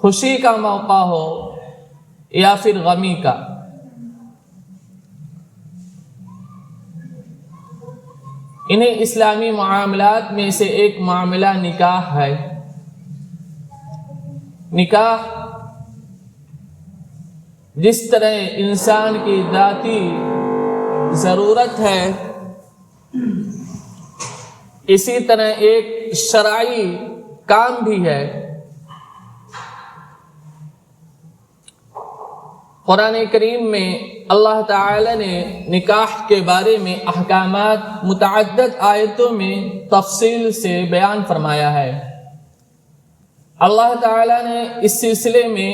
خوشی کا موقع ہو یا پھر غمی کا۔ انہیں اسلامی معاملات میں سے ایک معاملہ نکاح ہے۔ نکاح جس طرح انسان کی ذاتی ضرورت ہے، اسی طرح ایک شرعی کام بھی ہے۔ قرآن کریم میں اللہ تعالی نے نکاح کے بارے میں احکامات متعدد آیتوں میں تفصیل سے بیان فرمایا ہے۔ اللہ تعالی نے اس سلسلے میں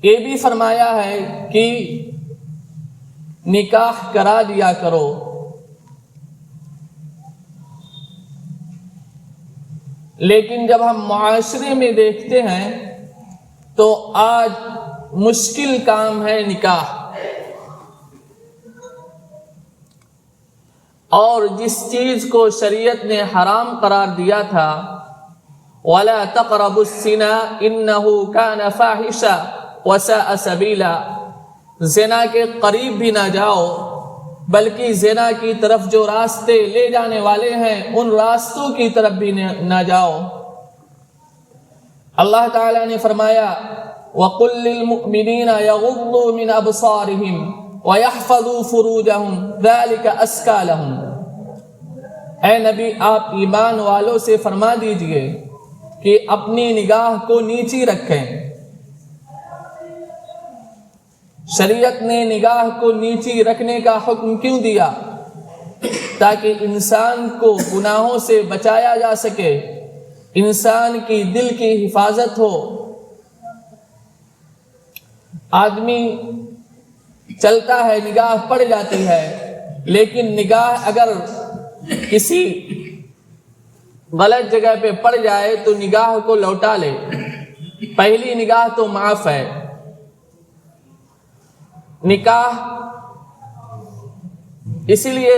یہ بھی فرمایا ہے کہ نکاح کرا دیا کرو۔ لیکن جب ہم معاشرے میں دیکھتے ہیں تو آج مشکل کام ہے نکاح، اور جس چیز کو شریعت نے حرام قرار دیا تھا وَلَا تَقْرَبُوا الزِّنَا إِنَّهُ كَانَ فَاحِشًا وَسَاءَ سَبِيلًا، زنا کے قریب بھی نہ جاؤ، بلکہ زنا کی طرف جو راستے لے جانے والے ہیں ان راستوں کی طرف بھی نہ جاؤ۔ اللہ تعالیٰ نے فرمایا وَقُلْ لِلْمُؤْمِنِينَ يَغُضُّوا مِنْ أَبْصَارِهِمْ وَيَحْفَظُوا فُرُوجَهُمْ ذَلِكَ أَزْكَىٰ لَهُمْ۔ اے نبی، آپ ایمان والوں سے فرما دیجئے کہ اپنی نگاہ کو نیچی رکھیں۔ شریعت نے نگاہ کو نیچی رکھنے کا حکم کیوں دیا؟ تاکہ انسان کو گناہوں سے بچایا جا سکے، انسان کی دل کی حفاظت ہو۔ آدمی چلتا ہے، نگاہ پڑ جاتی ہے، لیکن نگاہ اگر کسی غلط جگہ پہ پڑ جائے تو نگاہ کو لوٹا لے۔ پہلی نگاہ تو معاف ہے۔ نکاح اسی لیے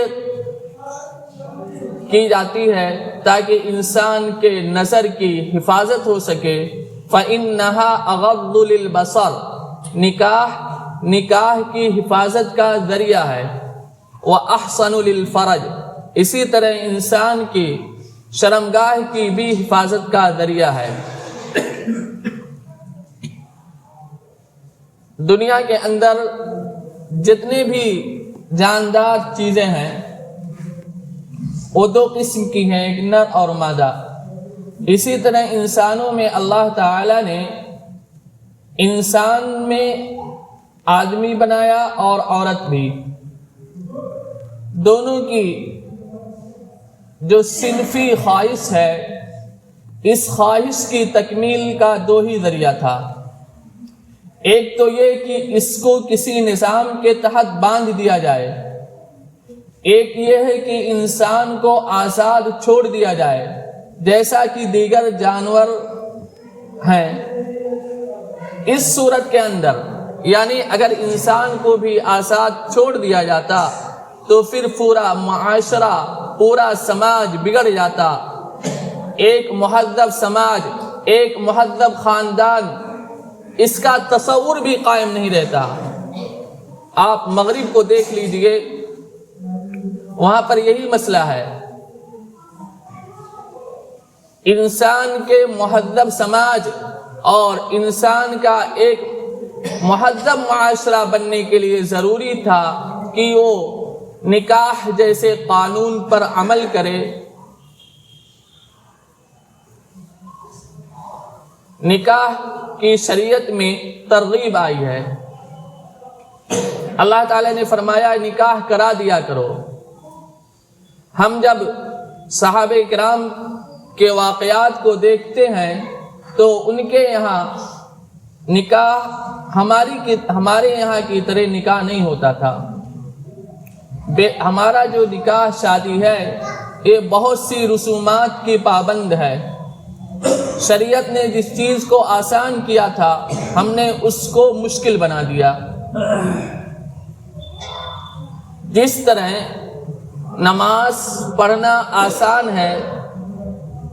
کی جاتی ہے تاکہ انسان کے نظر کی حفاظت ہو سکے۔ فَإِنَّهَا أَغَضُّ لِلْبَصَرِ، نکاح کی حفاظت کا ذریعہ ہے۔ وَأَحْسَنُ لِلْفَرْجِ، اسی طرح انسان کی شرمگاہ کی بھی حفاظت کا ذریعہ ہے۔ دنیا کے اندر جتنے بھی جاندار چیزیں ہیں وہ دو قسم کی ہیں، ایک نر اور مادہ۔ اسی طرح انسانوں میں اللہ تعالی نے انسان میں آدمی بنایا اور عورت بھی۔ دونوں کی جو صنفی خواہش ہے، اس خواہش کی تکمیل کا دو ہی ذریعہ تھا۔ ایک تو یہ کہ اس کو کسی نظام کے تحت باندھ دیا جائے، ایک یہ ہے کہ انسان کو آزاد چھوڑ دیا جائے جیسا کہ دیگر جانور ہیں۔ اس صورت کے اندر یعنی اگر انسان کو بھی آزاد چھوڑ دیا جاتا تو پھر پورا معاشرہ، پورا سماج بگڑ جاتا۔ ایک مہذب سماج، ایک مہذب خاندان، اس کا تصور بھی قائم نہیں رہتا۔ آپ مغرب کو دیکھ لیجئے، وہاں پر یہی مسئلہ ہے۔ انسان کے مہذب سماج اور انسان کا ایک مہذب معاشرہ بننے کے لیے ضروری تھا کہ وہ نکاح جیسے قانون پر عمل کرے۔ نکاح کی شریعت میں ترغیب آئی ہے۔ اللہ تعالی نے فرمایا نکاح کرا دیا کرو۔ ہم جب صحابہ کرام کے واقعات کو دیکھتے ہیں تو ان کے یہاں نکاح ہمارے یہاں کی طرح نکاح نہیں ہوتا تھا۔ ہمارا جو نکاح شادی ہے یہ بہت سی رسومات کی پابند ہے۔ شریعت نے جس چیز کو آسان کیا تھا ہم نے اس کو مشکل بنا دیا۔ جس طرح نماز پڑھنا آسان ہے،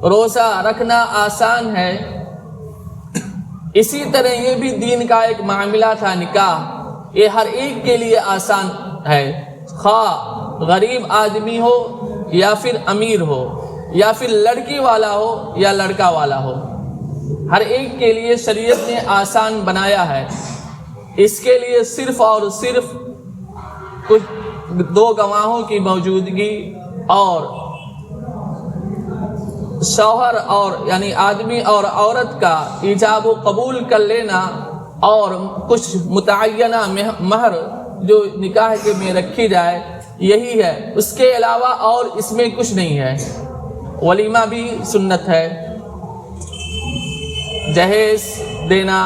روزہ رکھنا آسان ہے، اسی طرح یہ بھی دین کا ایک معاملہ تھا نکاح، یہ ہر ایک کے لیے آسان ہے، خواہ غریب آدمی ہو یا پھر امیر ہو یا پھر لڑکی والا ہو یا لڑکا والا ہو، ہر ایک کے لیے شریعت نے آسان بنایا ہے۔ اس کے لیے صرف اور صرف کچھ دو گواہوں کی موجودگی اور شوہر اور یعنی آدمی اور عورت کا ایجاب و قبول کر لینا اور کچھ متعینہ مہر جو نکاح کے میں رکھی جائے، یہی ہے۔ اس کے علاوہ اور اس میں کچھ نہیں ہے۔ ولیمہ بھی سنت ہے، جہیز دینا،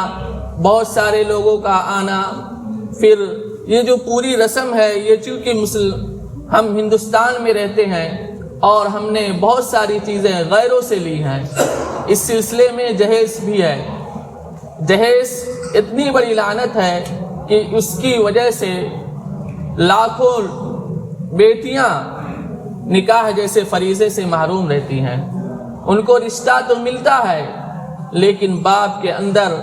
بہت سارے لوگوں کا آنا، پھر یہ جو پوری رسم ہے یہ چونکہ ہم ہندوستان میں رہتے ہیں اور ہم نے بہت ساری چیزیں غیروں سے لی ہیں، اس سلسلے میں جہیز بھی ہے۔ جہیز اتنی بڑی لعنت ہے کہ اس کی وجہ سے لاکھوں بیٹیاں نکاح جیسے فریضے سے محروم رہتی ہیں۔ ان کو رشتہ تو ملتا ہے لیکن باپ کے اندر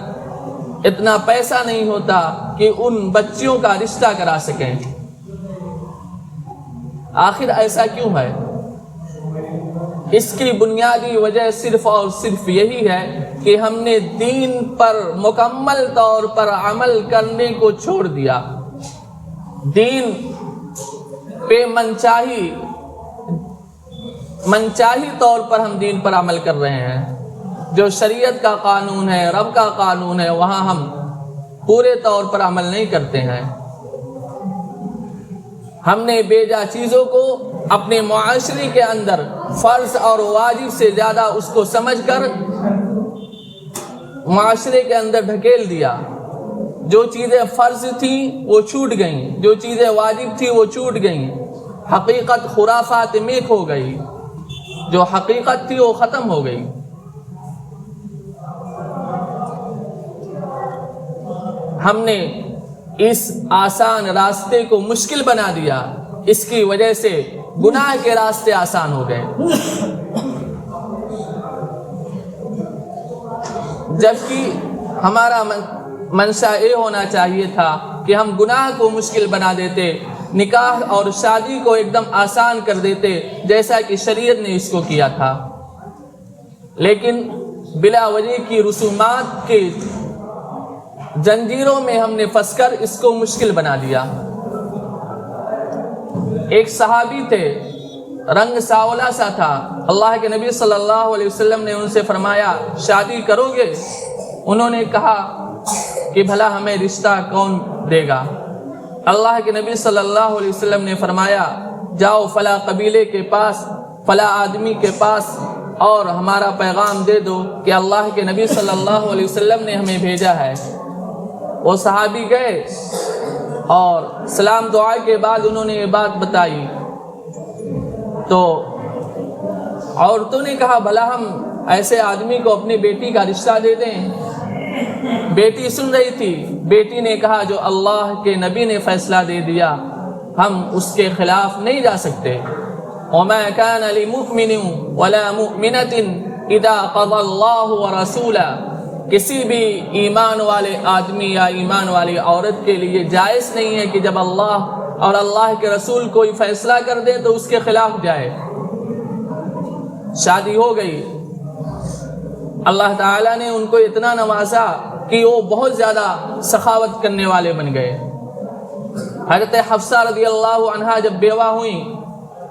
اتنا پیسہ نہیں ہوتا کہ ان بچیوں کا رشتہ کرا سکیں۔ آخر ایسا کیوں ہے؟ اس کی بنیادی وجہ صرف اور صرف یہی ہے کہ ہم نے دین پر مکمل طور پر عمل کرنے کو چھوڑ دیا۔ دین پہ منچاہی طور پر ہم دین پر عمل کر رہے ہیں۔ جو شریعت کا قانون ہے، رب کا قانون ہے، وہاں ہم پورے طور پر عمل نہیں کرتے ہیں۔ ہم نے بیجا چیزوں کو اپنے معاشرے کے اندر فرض اور واجب سے زیادہ اس کو سمجھ کر معاشرے کے اندر ڈھکیل دیا۔ جو چیزیں فرض تھیں وہ چھوٹ گئیں، جو چیزیں واجب تھیں وہ چھوٹ گئیں، حقیقت خرافات میں کھو گئی، جو حقیقت تھی وہ ختم ہو گئی۔ ہم نے اس آسان راستے کو مشکل بنا دیا، اس کی وجہ سے گناہ کے راستے آسان ہو گئے، جبکہ ہمارا منشا یہ ہونا چاہیے تھا کہ ہم گناہ کو مشکل بنا دیتے، نکاح اور شادی کو ایک دم آسان کر دیتے جیسا کہ شریعت نے اس کو کیا تھا، لیکن بلا وجہ کی رسومات کے زنجیروں میں ہم نے پھنس کر اس کو مشکل بنا دیا۔ ایک صحابی تھے، رنگ سانولا سا تھا، اللہ کے نبی صلی اللہ علیہ وسلم نے ان سے فرمایا شادی کرو گے؟ انہوں نے کہا کہ بھلا ہمیں رشتہ کون دے گا؟ اللہ کے نبی صلی اللہ علیہ وسلم نے فرمایا جاؤ فلاں قبیلے کے پاس، فلاں آدمی کے پاس اور ہمارا پیغام دے دو کہ اللہ کے نبی صلی اللہ علیہ وسلم نے ہمیں بھیجا ہے۔ وہ صحابی گئے اور سلام دعا کے بعد انہوں نے یہ بات بتائی، تو عورتوں نے کہا بھلا ہم ایسے آدمی کو اپنی بیٹی کا رشتہ دے دیں؟ بیٹی سن رہی تھی، بیٹی نے کہا جو اللہ کے نبی نے فیصلہ دے دیا ہم اس کے خلاف نہیں جا سکتے۔ وَمَا كَانَ لِمُؤْمِنٍ وَلَا مُؤْمِنَةٍ إِذَا قَضَى اللَّهُ وَرَسُولًا، کسی بھی ایمان والے آدمی یا ایمان والی عورت کے لیے جائز نہیں ہے کہ جب اللہ اور اللہ کے رسول کوئی فیصلہ کر دے تو اس کے خلاف جائے۔ شادی ہو گئی، اللہ تعالیٰ نے ان کو اتنا نوازا کہ وہ بہت زیادہ سخاوت کرنے والے بن گئے۔ حضرت حفصہ رضی اللہ عنہا جب بیوہ ہوئیں،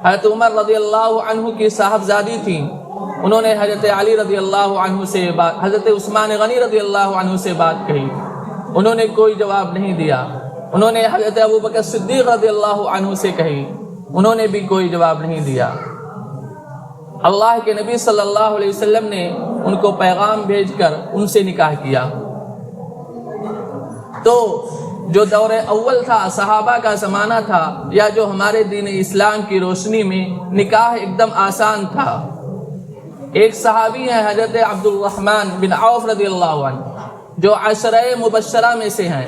حضرت عمر رضی اللہ عنہ کی صاحبزادی تھیں، انہوں نے حضرت علی رضی اللہ عنہ سے حضرت عثمان غنی رضی اللہ عنہ سے بات کہی، انہوں نے کوئی جواب نہیں دیا۔ انہوں نے حضرت ابوبکر صدیق رضی اللہ عنہ سے کہی، انہوں نے بھی کوئی جواب نہیں دیا۔ اللہ کے نبی صلی اللہ علیہ وسلم نے ان کو پیغام بھیج کر ان سے نکاح کیا۔ تو جو دور اول تھا، صحابہ کا زمانہ تھا، یا جو ہمارے دین اسلام کی روشنی میں نکاح ایک دم آسان تھا۔ ایک صحابی ہیں حضرت عبد الرحمن بن عوف رضی اللہ عنہ، جو عشرہ مبشرہ میں سے ہیں،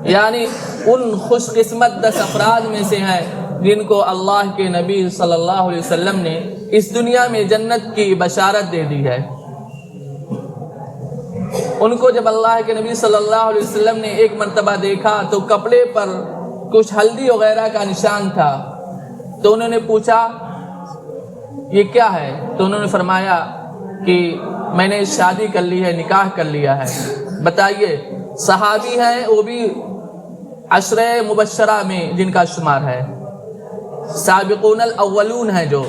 یعنی ان خوش قسمت 10 افراد میں سے ہیں جن کو اللہ کے نبی صلی اللہ علیہ وسلم نے اس دنیا میں جنت کی بشارت دے دی ہے۔ ان کو جب اللہ کے نبی صلی اللہ علیہ وسلم نے ایک مرتبہ دیکھا تو کپڑے پر کچھ ہلدی وغیرہ کا نشان تھا، تو انہوں نے پوچھا یہ کیا ہے؟ تو انہوں نے فرمایا کہ میں نے شادی کر لی ہے، نکاح کر لیا ہے۔ بتائیے، صحابی ہیں، وہ بھی عشرہ مبشرہ میں جن کا شمار ہے، سابقون الاولون ہیں جو،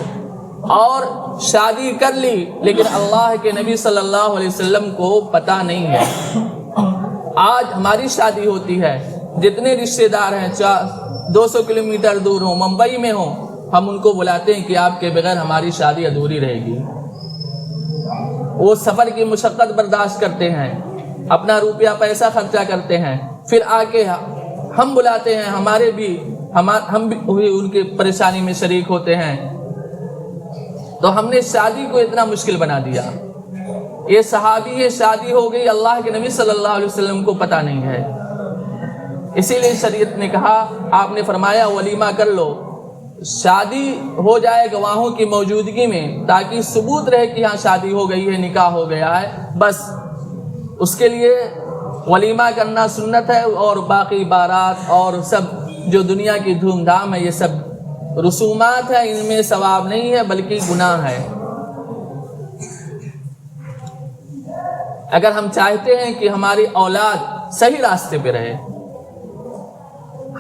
اور شادی کر لی، لیکن اللہ کے نبی صلی اللہ علیہ وسلم کو پتہ نہیں ہے۔ آج ہماری شادی ہوتی ہے، جتنے رشتہ دار ہیں 200 کلومیٹر دور ہوں، ممبئی میں ہوں، ہم ان کو بلاتے ہیں کہ آپ کے بغیر ہماری شادی ادھوری رہے گی۔ وہ سفر کی مشقت برداشت کرتے ہیں، اپنا روپیہ پیسہ خرچہ کرتے ہیں، پھر آ کے ہم بلاتے ہیں، ہم بھی ان کی پریشانی میں شریک ہوتے ہیں۔ تو ہم نے شادی کو اتنا مشکل بنا دیا۔ یہ صحابی ہے، شادی ہو گئی، اللہ کے نبی صلی اللہ علیہ وسلم کو پتہ نہیں ہے۔ اسی لیے شریعت نے کہا، آپ نے فرمایا ولیمہ کر لو، شادی ہو جائے گواہوں کی موجودگی میں، تاکہ ثبوت رہے کہ ہاں شادی ہو گئی ہے، نکاح ہو گیا ہے، بس اس کے لیے ولیمہ کرنا سنت ہے۔ اور باقی بارات اور سب جو دنیا کی دھوم دھام ہے، یہ سب رسومات ہیں، ان میں ثواب نہیں ہے بلکہ گناہ ہے۔ اگر ہم چاہتے ہیں کہ ہماری اولاد صحیح راستے پہ رہے،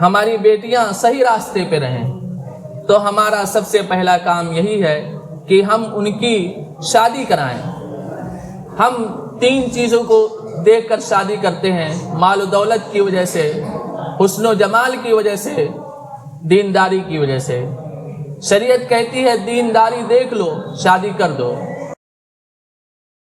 ہماری بیٹیاں صحیح راستے پہ رہیں، تو ہمارا سب سے پہلا کام یہی ہے کہ ہم ان کی شادی کرائیں۔ ہم 3 چیزوں کو دیکھ کر شادی کرتے ہیں، مال و دولت کی وجہ سے، حسن و جمال کی وجہ سے، دینداری کی وجہ سے۔ شریعت کہتی ہے دینداری دیکھ لو، شادی کر دو۔